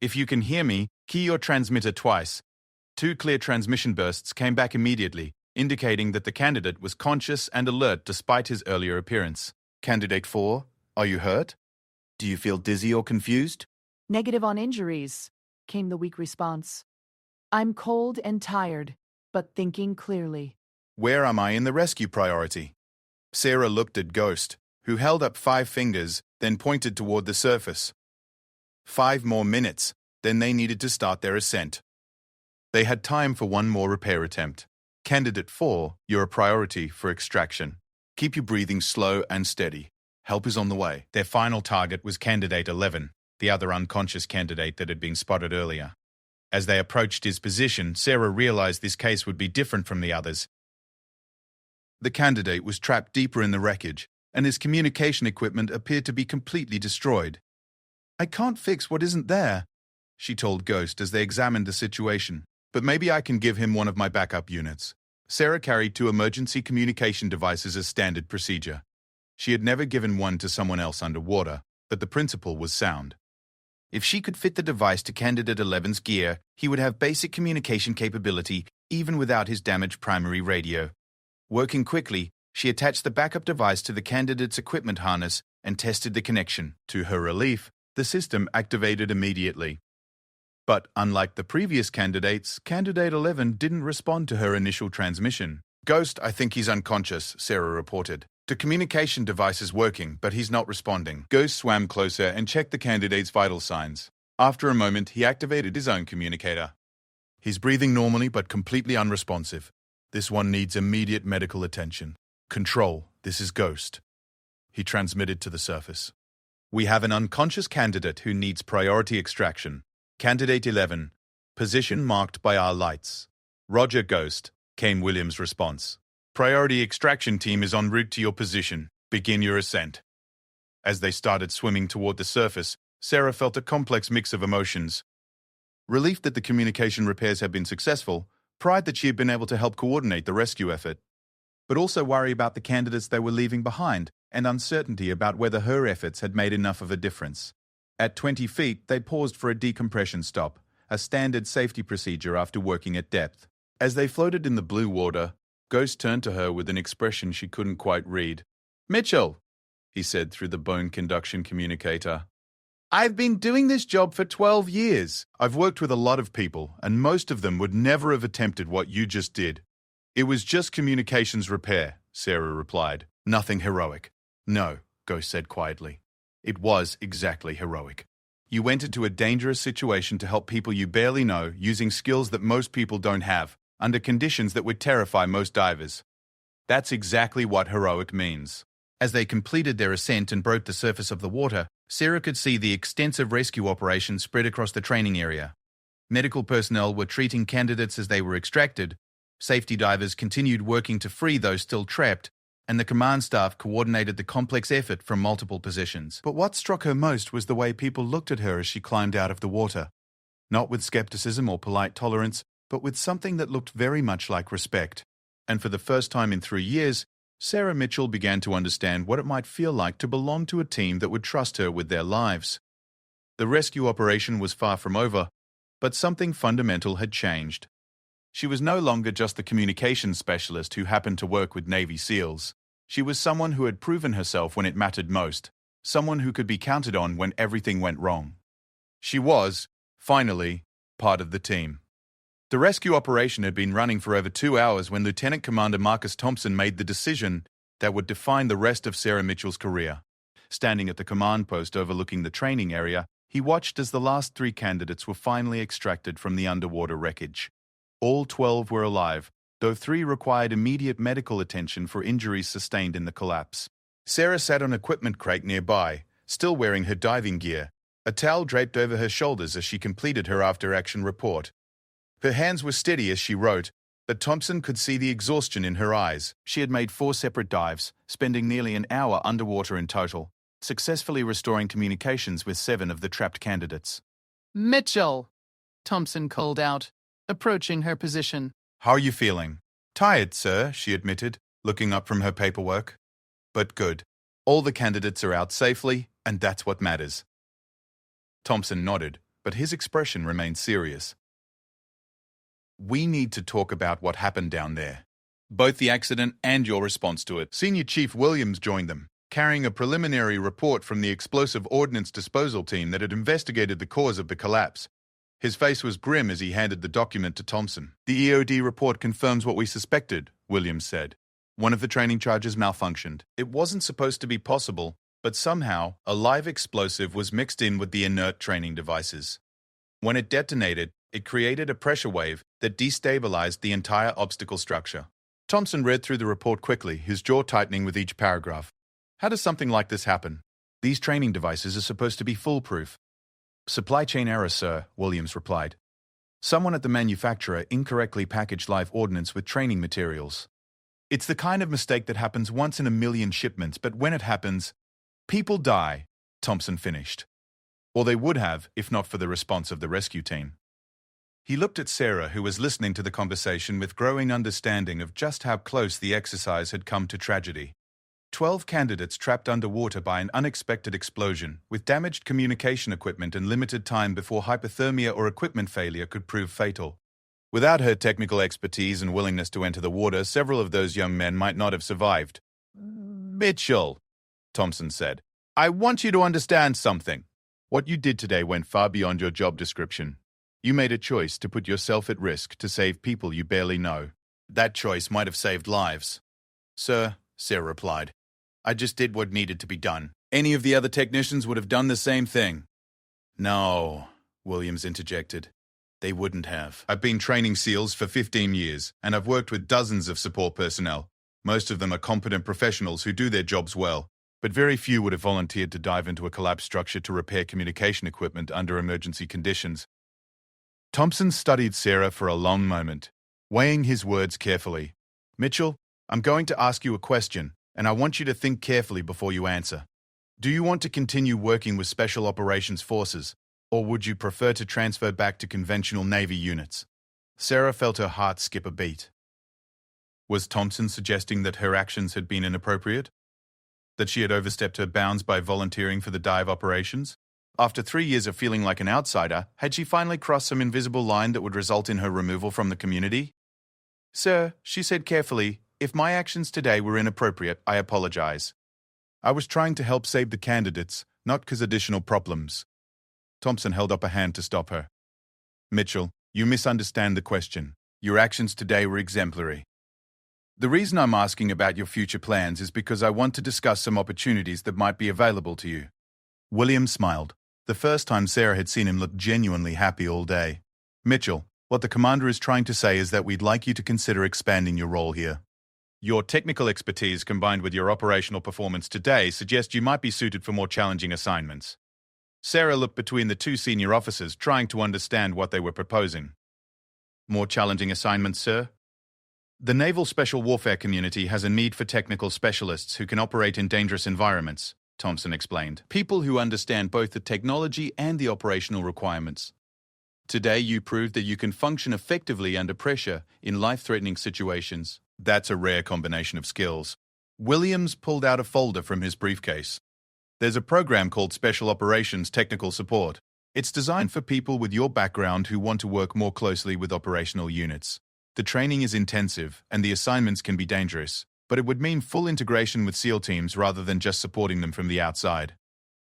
If you can hear me, key your transmitter twice." 2 clear transmission bursts came back immediately, indicating that the candidate was conscious and alert despite his earlier appearance. "Candidate 4, are you hurt? Do you feel dizzy or confused?" Negative on injuries, came the weak response. I'm cold and tired, but thinking clearly. "Where am I in the rescue priority?" Sarah looked at Ghost, who held up 5 fingers, then pointed toward the surface. 5 more minutes, then they needed to start their ascent. They had time for one more repair attempt. "Candidate 4, you're a priority for extraction. Keep your breathing slow and steady. Help is on the way." Their final target was Candidate 11, the other unconscious candidate that had been spotted earlier. As they approached his position, Sarah realized this case would be different from the others. The candidate was trapped deeper in the wreckage, and his communication equipment appeared to be completely destroyed. "I can't fix what isn't there," she told Ghost as they examined the situation, "but maybe I can give him one of my backup units." Sarah carried 2 emergency communication devices as standard procedure. She had never given one to someone else underwater, but the principle was sound. If she could fit the device to Candidate 11's gear, he would have basic communication capability even without his damaged primary radio. Working quickly, she attached the backup device to the candidate's equipment harness and tested the connection. To her relief, the system activated immediately. But unlike the previous candidates, Candidate 11 didn't respond to her initial transmission. "Ghost, I think he's unconscious," Sarah reported. "The communication device is working, but he's not responding." Ghost swam closer and checked the candidate's vital signs. After a moment, he activated his own communicator. "He's breathing normally but completely unresponsive. This one needs immediate medical attention. Control, this is Ghost." He transmitted to the surface. "We have an unconscious candidate who needs priority extraction. Candidate 11, position marked by our lights." "Roger, Ghost," came Williams' response. "Priority extraction team is en route to your position. Begin your ascent." As they started swimming toward the surface, Sarah felt a complex mix of emotions. Relief that the communication repairs had been successful, pride that she had been able to help coordinate the rescue effort, but also worry about the candidates they were leaving behind and uncertainty about whether her efforts had made enough of a difference. At 20 feet, they paused for a decompression stop, a standard safety procedure after working at depth. As they floated in the blue water, Ghost turned to her with an expression she couldn't quite read. "Mitchell," he said through the bone conduction communicator. "I've been doing this job for 12 years. I've worked with a lot of people, and most of them would never have attempted what you just did." "It was just communications repair," Sarah replied. "Nothing heroic." "No," Ghost said quietly. "It was exactly heroic. You went into a dangerous situation to help people you barely know using skills that most people don't have, under conditions that would terrify most divers. That's exactly what heroic means." As they completed their ascent and broke the surface of the water, Sarah could see the extensive rescue operation spread across the training area. Medical personnel were treating candidates as they were extracted, safety divers continued working to free those still trapped, and the command staff coordinated the complex effort from multiple positions. But what struck her most was the way people looked at her as she climbed out of the water. Not with skepticism or polite tolerance, but with something that looked very much like respect. And for the first time in 3 years, Sarah Mitchell began to understand what it might feel like to belong to a team that would trust her with their lives. The rescue operation was far from over, but something fundamental had changed. She was no longer just the communications specialist who happened to work with Navy SEALs. She was someone who had proven herself when it mattered most, someone who could be counted on when everything went wrong. She was, finally, part of the team. The rescue operation had been running for over 2 hours when Lieutenant Commander Marcus Thompson made the decision that would define the rest of Sarah Mitchell's career. Standing at the command post overlooking the training area, he watched as the last 3 candidates were finally extracted from the underwater wreckage. All 12 were alive, though 3 required immediate medical attention for injuries sustained in the collapse. Sarah sat on an equipment crate nearby, still wearing her diving gear, a towel draped over her shoulders as she completed her after-action report. Her hands were steady as she wrote, but Thompson could see the exhaustion in her eyes. She had made 4 separate dives, spending nearly an hour underwater in total, successfully restoring communications with 7 of the trapped candidates. Mitchell! Thompson called out, approaching her position. "How are you feeling?" "Tired, sir," she admitted, looking up from her paperwork. "But good. All the candidates are out safely, and that's what matters." Thompson nodded, but his expression remained serious. "We need to talk about what happened down there. Both the accident and your response to it." Senior Chief Williams joined them, carrying a preliminary report from the explosive ordnance disposal team that had investigated the cause of the collapse. His face was grim as he handed the document to Thompson. "The EOD report confirms what we suspected," Williams said. "One of the training charges malfunctioned. It wasn't supposed to be possible, but somehow a live explosive was mixed in with the inert training devices. When it detonated, it created a pressure wave that destabilized the entire obstacle structure." Thompson read through the report quickly, his jaw tightening with each paragraph. "How does something like this happen? These training devices are supposed to be foolproof." "Supply chain error, sir," Williams replied. "Someone at the manufacturer incorrectly packaged live ordnance with training materials. It's the kind of mistake that happens once in a million shipments, but when it happens, people die," Thompson finished. "Or they would have, if not for the response of the rescue team." He looked at Sarah, who was listening to the conversation with growing understanding of just how close the exercise had come to tragedy. 12 candidates trapped underwater by an unexpected explosion, with damaged communication equipment and limited time before hypothermia or equipment failure could prove fatal. Without her technical expertise and willingness to enter the water, several of those young men might not have survived. "Mitchell," Thompson said, "I want you to understand something. What you did today went far beyond your job description. You made a choice to put yourself at risk to save people you barely know. That choice might have saved lives." "Sir," Sarah replied, "I just did what needed to be done. Any of the other technicians would have done the same thing." "No," Williams interjected. "They wouldn't have. I've been training SEALs for 15 years, and I've worked with dozens of support personnel. Most of them are competent professionals who do their jobs well, but very few would have volunteered to dive into a collapsed structure to repair communication equipment under emergency conditions." Thompson studied Sarah for a long moment, weighing his words carefully. "Mitchell, I'm going to ask you a question, and I want you to think carefully before you answer. Do you want to continue working with Special Operations Forces, or would you prefer to transfer back to conventional Navy units?" Sarah felt her heart skip a beat. Was Thompson suggesting that her actions had been inappropriate? That she had overstepped her bounds by volunteering for the dive operations? After 3 years of feeling like an outsider, had she finally crossed some invisible line that would result in her removal from the community? "Sir," she said carefully, "if my actions today were inappropriate, I apologize. I was trying to help save the candidates, not cause additional problems." Thompson held up a hand to stop her. "Mitchell, you misunderstand the question. Your actions today were exemplary. The reason I'm asking about your future plans is because I want to discuss some opportunities that might be available to you." William smiled, the first time Sarah had seen him look genuinely happy all day. "Mitchell, what the commander is trying to say is that we'd like you to consider expanding your role here. Your technical expertise combined with your operational performance today suggest you might be suited for more challenging assignments." Sarah looked between the 2 senior officers, trying to understand what they were proposing. "More challenging assignments, sir?" "The naval special warfare community has a need for technical specialists who can operate in dangerous environments," Thompson explained. "People who understand both the technology and the operational requirements. Today you proved that you can function effectively under pressure in life-threatening situations. That's a rare combination of skills." Williams pulled out a folder from his briefcase. "There's a program called Special Operations Technical Support. It's designed for people with your background who want to work more closely with operational units. The training is intensive, and the assignments can be dangerous, but it would mean full integration with SEAL teams rather than just supporting them from the outside.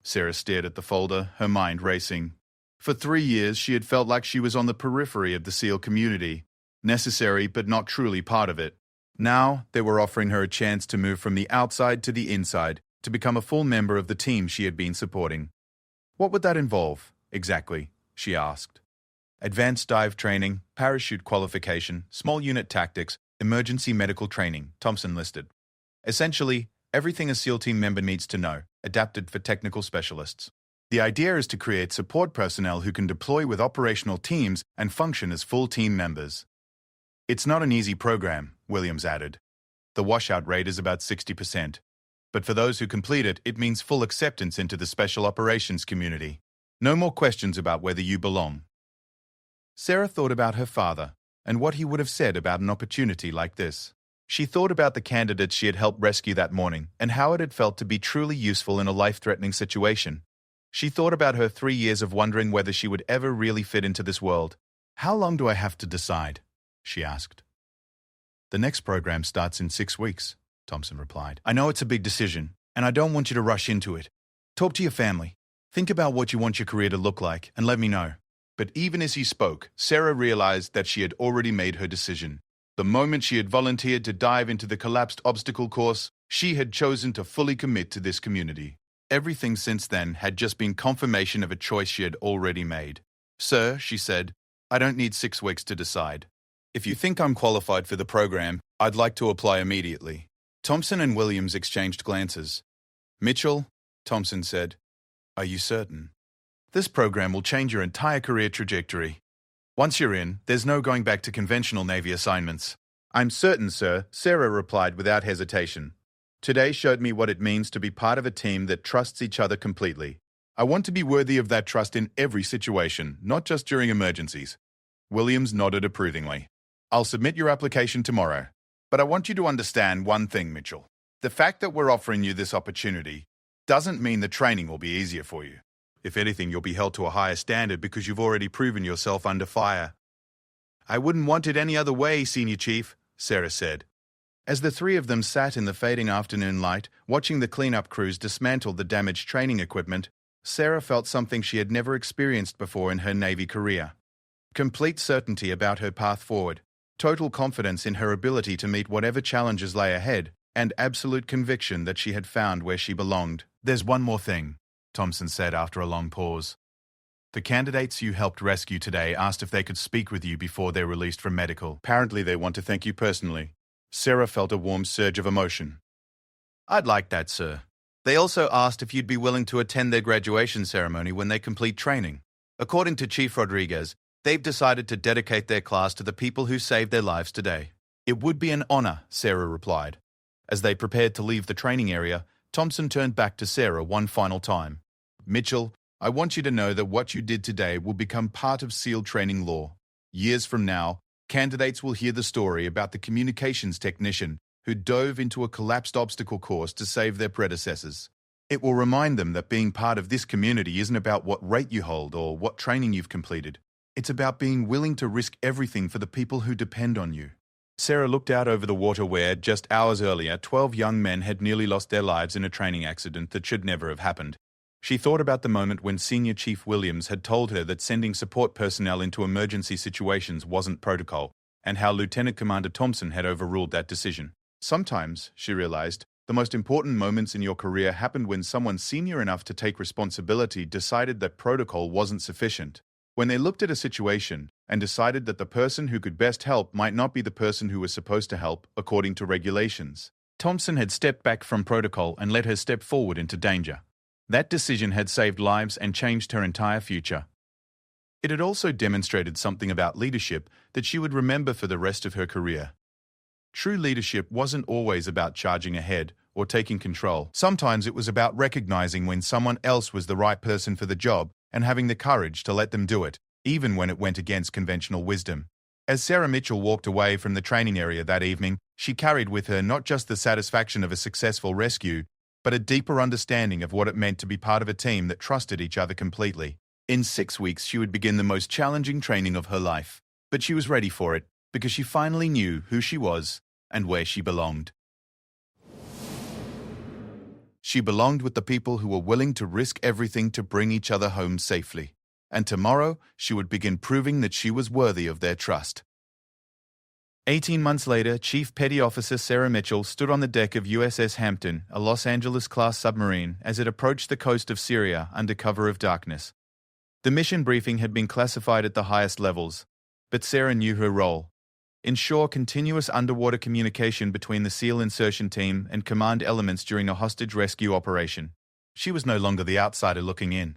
Sarah stared at the folder, her mind racing. For 3 years, she had felt like she was on the periphery of the SEAL community, necessary but not truly part of it. Now, they were offering her a chance to move from the outside to the inside, to become a full member of the team she had been supporting. What would that involve, exactly? She asked. Advanced dive training, parachute qualification, small unit tactics, emergency medical training, Thompson listed. Essentially, everything a SEAL team member needs to know, adapted for technical specialists. The idea is to create support personnel who can deploy with operational teams and function as full team members. It's not an easy program, Williams added. The washout rate is about 60%. But for those who complete it, it means full acceptance into the special operations community. No more questions about whether you belong. Sarah thought about her father and what he would have said about an opportunity like this. She thought about the candidates she had helped rescue that morning and how it had felt to be truly useful in a life-threatening situation. She thought about her 3 years of wondering whether she would ever really fit into this world. How long do I have to decide? She asked. The next program starts in 6 weeks, Thompson replied. I know it's a big decision, and I don't want you to rush into it. Talk to your family. Think about what you want your career to look like, and let me know. But even as he spoke, Sarah realized that she had already made her decision. The moment she had volunteered to dive into the collapsed obstacle course, she had chosen to fully commit to this community. Everything since then had just been confirmation of a choice she had already made. Sir, she said, I don't need 6 weeks to decide. If you think I'm qualified for the program, I'd like to apply immediately. Thompson and Williams exchanged glances. Mitchell, Thompson said, are you certain? This program will change your entire career trajectory. Once you're in, there's no going back to conventional Navy assignments. I'm certain, sir, Sarah replied without hesitation. Today showed me what it means to be part of a team that trusts each other completely. I want to be worthy of that trust in every situation, not just during emergencies. Williams nodded approvingly. I'll submit your application tomorrow. But I want you to understand one thing, Mitchell. The fact that we're offering you this opportunity doesn't mean the training will be easier for you. If anything, you'll be held to a higher standard because you've already proven yourself under fire. I wouldn't want it any other way, Senior Chief, Sarah said. As the three of them sat in the fading afternoon light, watching the cleanup crews dismantle the damaged training equipment, Sarah felt something she had never experienced before in her Navy career. Complete certainty about her path forward, total confidence in her ability to meet whatever challenges lay ahead, and absolute conviction that she had found where she belonged. There's one more thing, Thompson said after a long pause. The candidates you helped rescue today asked if they could speak with you before they're released from medical. Apparently they want to thank you personally. Sarah felt a warm surge of emotion. I'd like that, sir. They also asked if you'd be willing to attend their graduation ceremony when they complete training. According to Chief Rodriguez, they've decided to dedicate their class to the people who saved their lives today. It would be an honor, Sarah replied. As they prepared to leave the training area, Thompson turned back to Sarah one final time. Mitchell, I want you to know that what you did today will become part of SEAL training law. Years from now, candidates will hear the story about the communications technician who dove into a collapsed obstacle course to save their predecessors. It will remind them that being part of this community isn't about what rate you hold or what training you've completed. It's about being willing to risk everything for the people who depend on you. Sarah looked out over the water where, just hours earlier, 12 young men had nearly lost their lives in a training accident that should never have happened. She thought about the moment when Senior Chief Williams had told her that sending support personnel into emergency situations wasn't protocol, and how Lieutenant Commander Thompson had overruled that decision. Sometimes, she realized, the most important moments in your career happened when someone senior enough to take responsibility decided that protocol wasn't sufficient. When they looked at a situation and decided that the person who could best help might not be the person who was supposed to help, according to regulations. Thompson had stepped back from protocol and let her step forward into danger. That decision had saved lives and changed her entire future. It had also demonstrated something about leadership that she would remember for the rest of her career. True leadership wasn't always about charging ahead or taking control. Sometimes it was about recognizing when someone else was the right person for the job and having the courage to let them do it, even when it went against conventional wisdom. As Sarah Mitchell walked away from the training area that evening, she carried with her not just the satisfaction of a successful rescue, but a deeper understanding of what it meant to be part of a team that trusted each other completely. In 6 weeks, she would begin the most challenging training of her life, but she was ready for it, because she finally knew who she was and where she belonged. She belonged with the people who were willing to risk everything to bring each other home safely, and tomorrow she would begin proving that she was worthy of their trust. 18 months later, Chief Petty Officer Sarah Mitchell stood on the deck of USS Hampton, a Los Angeles-class submarine, as it approached the coast of Syria under cover of darkness. The mission briefing had been classified at the highest levels, but Sarah knew her role: ensure continuous underwater communication between the SEAL insertion team and command elements during a hostage rescue operation. She was no longer the outsider looking in.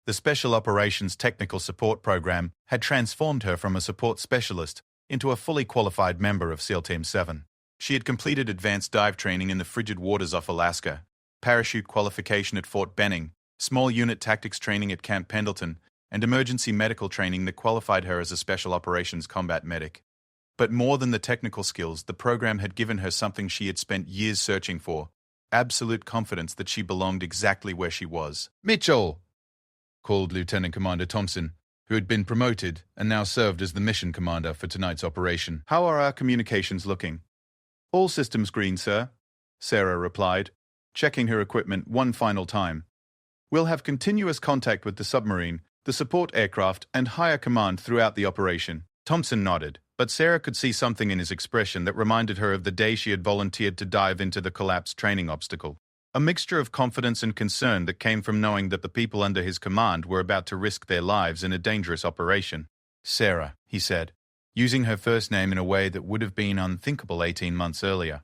The Special Operations Technical Support Program had transformed her from a support specialist into a fully qualified member of SEAL Team 7. She had completed advanced dive training in the frigid waters off Alaska, parachute qualification at Fort Benning, small unit tactics training at Camp Pendleton, and emergency medical training that qualified her as a Special Operations combat medic. But more than the technical skills, the program had given her something she had spent years searching for: absolute confidence that she belonged exactly where she was. "Mitchell!" called Lieutenant Commander Thompson, who had been promoted and now served as the mission commander for tonight's operation. "How are our communications looking?" "All systems green, sir," Sarah replied, checking her equipment one final time. "We'll have continuous contact with the submarine, the support aircraft, and higher command throughout the operation." Thompson nodded, but Sarah could see something in his expression that reminded her of the day she had volunteered to dive into the collapsed training obstacle. A mixture of confidence and concern that came from knowing that the people under his command were about to risk their lives in a dangerous operation. "Sarah," he said, using her first name in a way that would have been unthinkable 18 months earlier.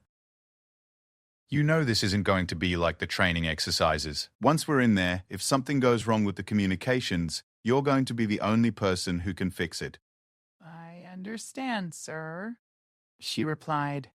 "You know this isn't going to be like the training exercises. Once we're in there, if something goes wrong with the communications, you're going to be the only person who can fix it." "I understand, sir," she replied.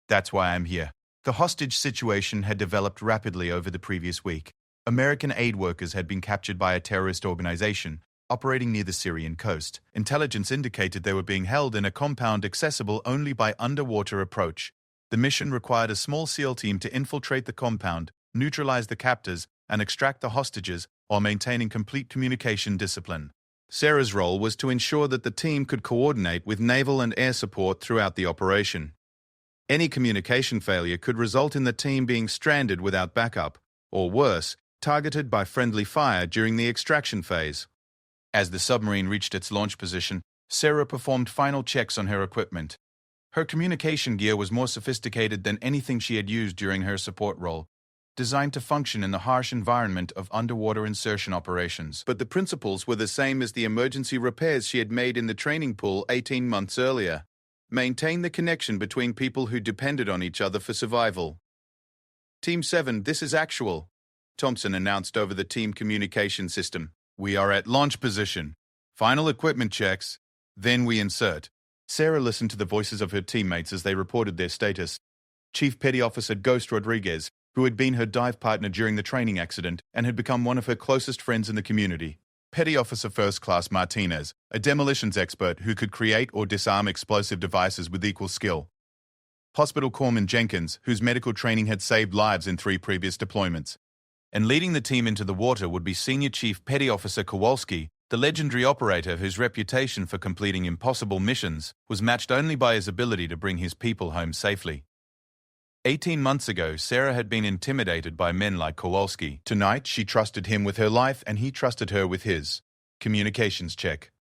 "That's why I'm here." The hostage situation had developed rapidly over the previous week. American aid workers had been captured by a terrorist organization operating near the Syrian coast. Intelligence indicated they were being held in a compound accessible only by underwater approach. The mission required a small SEAL team to infiltrate the compound, neutralize the captors, and extract the hostages while maintaining complete communication discipline. Sarah's role was to ensure that the team could coordinate with naval and air support throughout the operation. Any communication failure could result in the team being stranded without backup, or worse, targeted by friendly fire during the extraction phase. As the submarine reached its launch position, Sarah performed final checks on her equipment. Her communication gear was more sophisticated than anything she had used during her support role, designed to function in the harsh environment of underwater insertion operations. But the principles were the same as the emergency repairs she had made in the training pool 18 months earlier. Maintain the connection between people who depended on each other for survival. "Team 7, this is actual," Thompson announced over the team communication system. "We are at launch position. Final equipment checks. Then we insert." Sarah listened to the voices of her teammates as they reported their status. Chief Petty Officer Ghost Rodriguez, who had been her dive partner during the training accident and had become one of her closest friends in the community. Petty Officer First Class Martinez, a demolitions expert who could create or disarm explosive devices with equal skill. Hospital Corpsman Jenkins, whose medical training had saved lives in 3 previous deployments. And leading the team into the water would be Senior Chief Petty Officer Kowalski, the legendary operator whose reputation for completing impossible missions was matched only by his ability to bring his people home safely. 18 months ago, Sarah had been intimidated by men like Kowalski. Tonight, she trusted him with her life and he trusted her with his. Communications check.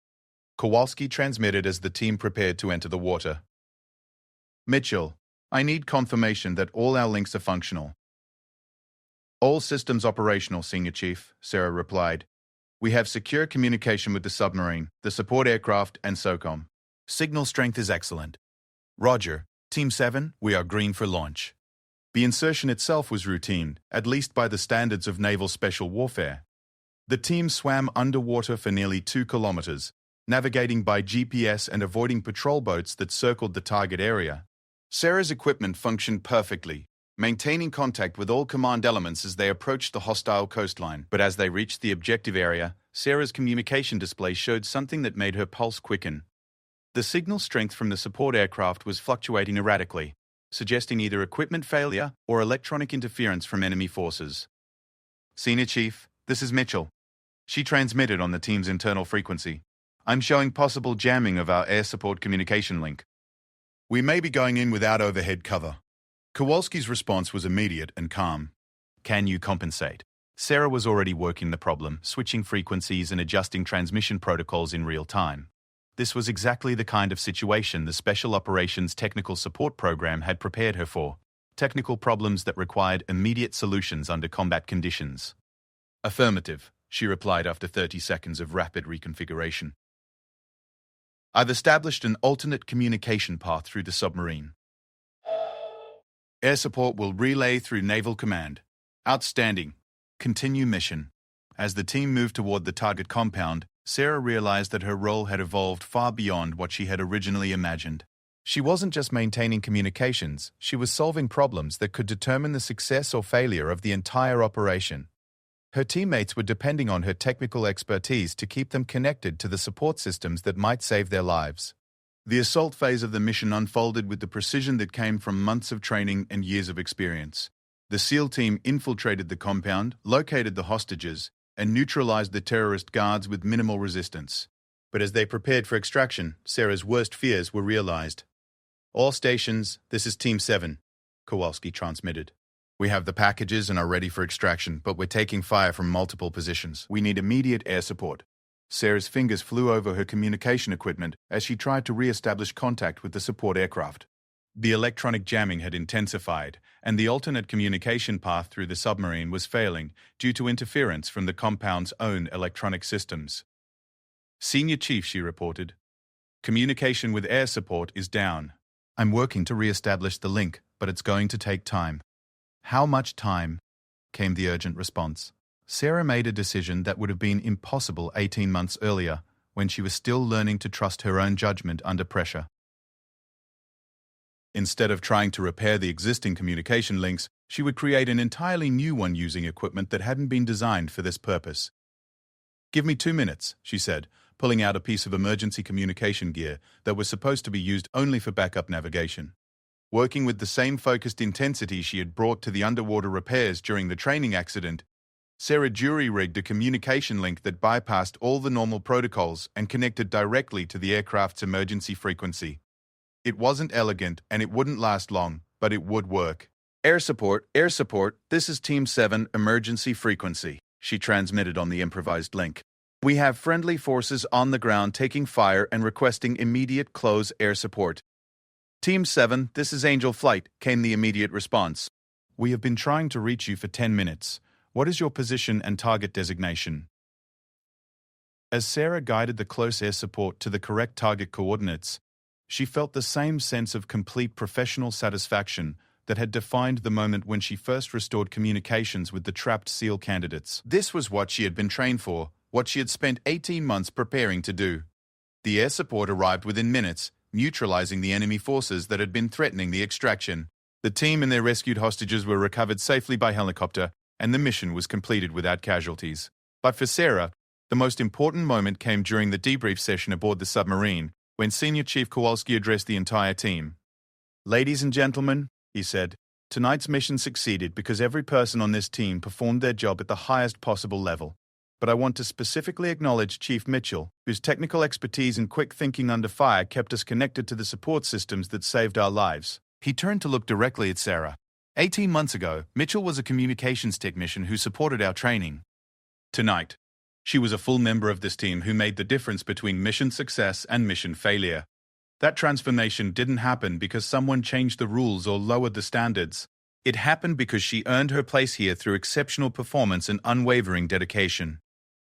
Kowalski transmitted as the team prepared to enter the water. "Mitchell, I need confirmation that all our links are functional." "All systems operational, Senior Chief," Sarah replied. "We have secure communication with the submarine, the support aircraft, and SOCOM. Signal strength is excellent." "Roger. Team 7, we are green for launch." The insertion itself was routine, at least by the standards of naval special warfare. The team swam underwater for nearly 2 kilometers, navigating by GPS and avoiding patrol boats that circled the target area. Sarah's equipment functioned perfectly, maintaining contact with all command elements as they approached the hostile coastline. But as they reached the objective area, Sarah's communication display showed something that made her pulse quicken. The signal strength from the support aircraft was fluctuating erratically, suggesting either equipment failure or electronic interference from enemy forces. "Senior Chief, this is Mitchell." She transmitted on the team's internal frequency. I'm showing possible jamming of our air support communication link. We may be going in without overhead cover. Kowalski's response was immediate and calm. Can you compensate? Sarah was already working the problem, switching frequencies and adjusting transmission protocols in real time. This was exactly the kind of situation the Special Operations Technical Support Program had prepared her for. Technical problems that required immediate solutions under combat conditions. Affirmative, she replied after 30 seconds of rapid reconfiguration. I've established an alternate communication path through the submarine. Air support will relay through Naval Command. Outstanding. Continue mission. As the team moved toward the target compound, Sarah realized that her role had evolved far beyond what she had originally imagined. She wasn't just maintaining communications, she was solving problems that could determine the success or failure of the entire operation. Her teammates were depending on her technical expertise to keep them connected to the support systems that might save their lives. The assault phase of the mission unfolded with the precision that came from months of training and years of experience. The SEAL team infiltrated the compound, located the hostages, and neutralized the terrorist guards with minimal resistance. But as they prepared for extraction, Sarah's worst fears were realized. All stations, this is Team 7, Kowalski transmitted. We have the packages and are ready for extraction, but we're taking fire from multiple positions. We need immediate air support. Sarah's fingers flew over her communication equipment as she tried to re-establish contact with the support aircraft. The electronic jamming had intensified, and the alternate communication path through the submarine was failing due to interference from the compound's own electronic systems. Senior Chief, she reported. Communication with air support is down. I'm working to re-establish the link, but it's going to take time. How much time? Came the urgent response. Sarah made a decision that would have been impossible 18 months earlier, when she was still learning to trust her own judgment under pressure. Instead of trying to repair the existing communication links, she would create an entirely new one using equipment that hadn't been designed for this purpose. Give me 2 minutes, she said, pulling out a piece of emergency communication gear that was supposed to be used only for backup navigation. Working with the same focused intensity she had brought to the underwater repairs during the training accident, Sarah jury-rigged a communication link that bypassed all the normal protocols and connected directly to the aircraft's emergency frequency. It wasn't elegant and it wouldn't last long, but it would work. Air support, this is Team 7 emergency frequency, she transmitted on the improvised link. We have friendly forces on the ground taking fire and requesting immediate close air support. Team 7, this is Angel Flight, came the immediate response. We have been trying to reach you for 10 minutes. What is your position and target designation? As Sarah guided the close air support to the correct target coordinates, she felt the same sense of complete professional satisfaction that had defined the moment when she first restored communications with the trapped SEAL candidates. This was what she had been trained for, what she had spent 18 months preparing to do. The air support arrived within minutes, neutralizing the enemy forces that had been threatening the extraction. The team and their rescued hostages were recovered safely by helicopter, and the mission was completed without casualties. But for Sarah, the most important moment came during the debrief session aboard the submarine, when Senior Chief Kowalski addressed the entire team. Ladies and gentlemen, he said, tonight's mission succeeded because every person on this team performed their job at the highest possible level. But I want to specifically acknowledge Chief Mitchell, whose technical expertise and quick thinking under fire kept us connected to the support systems that saved our lives. He turned to look directly at Sarah. 18 months ago, Mitchell was a communications technician who supported our training. Tonight, she was a full member of this team who made the difference between mission success and mission failure. That transformation didn't happen because someone changed the rules or lowered the standards. It happened because she earned her place here through exceptional performance and unwavering dedication.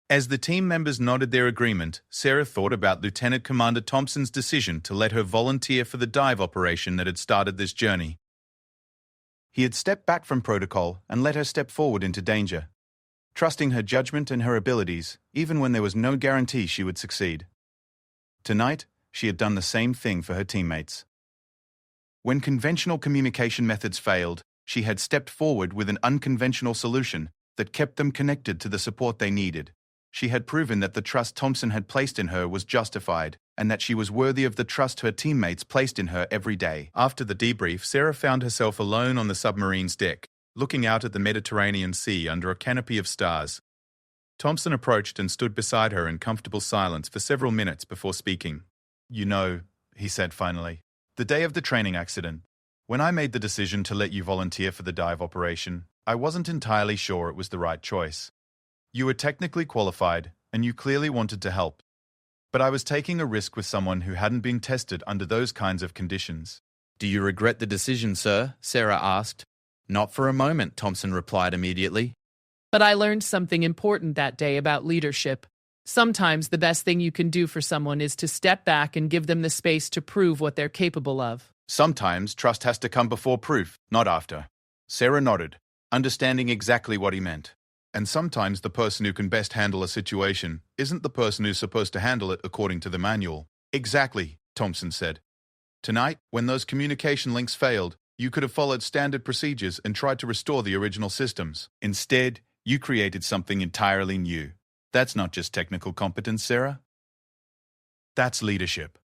As the team members nodded their agreement, Sarah thought about Lieutenant Commander Thompson's decision to let her volunteer for the dive operation that had started this journey. He had stepped back from protocol and let her step forward into danger, trusting her judgment and her abilities, even when there was no guarantee she would succeed. Tonight, she had done the same thing for her teammates. When conventional communication methods failed, she had stepped forward with an unconventional solution that kept them connected to the support they needed. She had proven that the trust Thompson had placed in her was justified, and that she was worthy of the trust her teammates placed in her every day. After the debrief, Sarah found herself alone on the submarine's deck, looking out at the Mediterranean Sea under a canopy of stars. Thompson approached and stood beside her in comfortable silence for several minutes before speaking. "You know," he said finally, "the day of the training accident, when I made the decision to let you volunteer for the dive operation, I wasn't entirely sure it was the right choice. You were technically qualified, and you clearly wanted to help. But I was taking a risk with someone who hadn't been tested under those kinds of conditions." "Do you regret the decision, sir?" Sarah asked. "Not for a moment," Thompson replied immediately. But I learned something important that day about leadership. Sometimes the best thing you can do for someone is to step back and give them the space to prove what they're capable of. "Sometimes trust has to come before proof, not after." Sarah nodded, understanding exactly what he meant. "And sometimes the person who can best handle a situation isn't the person who's supposed to handle it according to the manual." "Exactly," Thompson said. "Tonight, when those communication links failed, you could have followed standard procedures and tried to restore the original systems. Instead, you created something entirely new. That's not just technical competence, Sarah. That's leadership."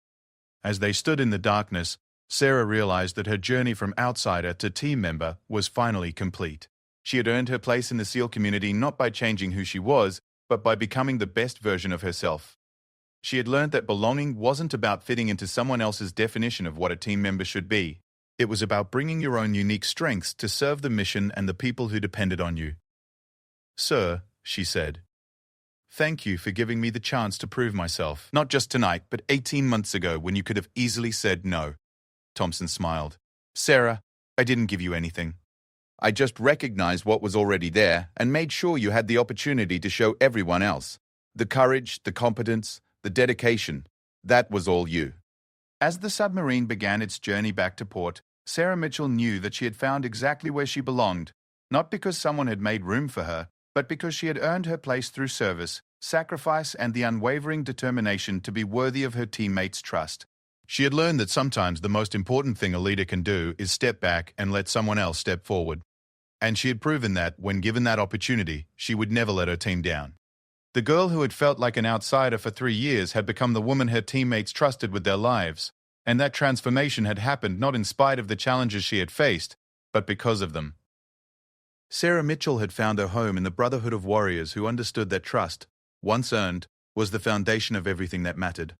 As they stood in the darkness, Sarah realized that her journey from outsider to team member was finally complete. She had earned her place in the SEAL community not by changing who she was, but by becoming the best version of herself. She had learned that belonging wasn't about fitting into someone else's definition of what a team member should be. It was about bringing your own unique strengths to serve the mission and the people who depended on you. "Sir," she said, "thank you for giving me the chance to prove myself, not just tonight, but 18 months ago when you could have easily said no." Thompson smiled. "Sarah, I didn't give you anything. I just recognized what was already there and made sure you had the opportunity to show everyone else. The courage, the competence, the dedication, that was all you." As the submarine began its journey back to port, Sarah Mitchell knew that she had found exactly where she belonged, not because someone had made room for her, but because she had earned her place through service, sacrifice, and the unwavering determination to be worthy of her teammates' trust. She had learned that sometimes the most important thing a leader can do is step back and let someone else step forward. And she had proven that, when given that opportunity, she would never let her team down. The girl who had felt like an outsider for 3 years had become the woman her teammates trusted with their lives, and that transformation had happened not in spite of the challenges she had faced, but because of them. Sarah Mitchell had found her home in the brotherhood of warriors who understood that trust, once earned, was the foundation of everything that mattered.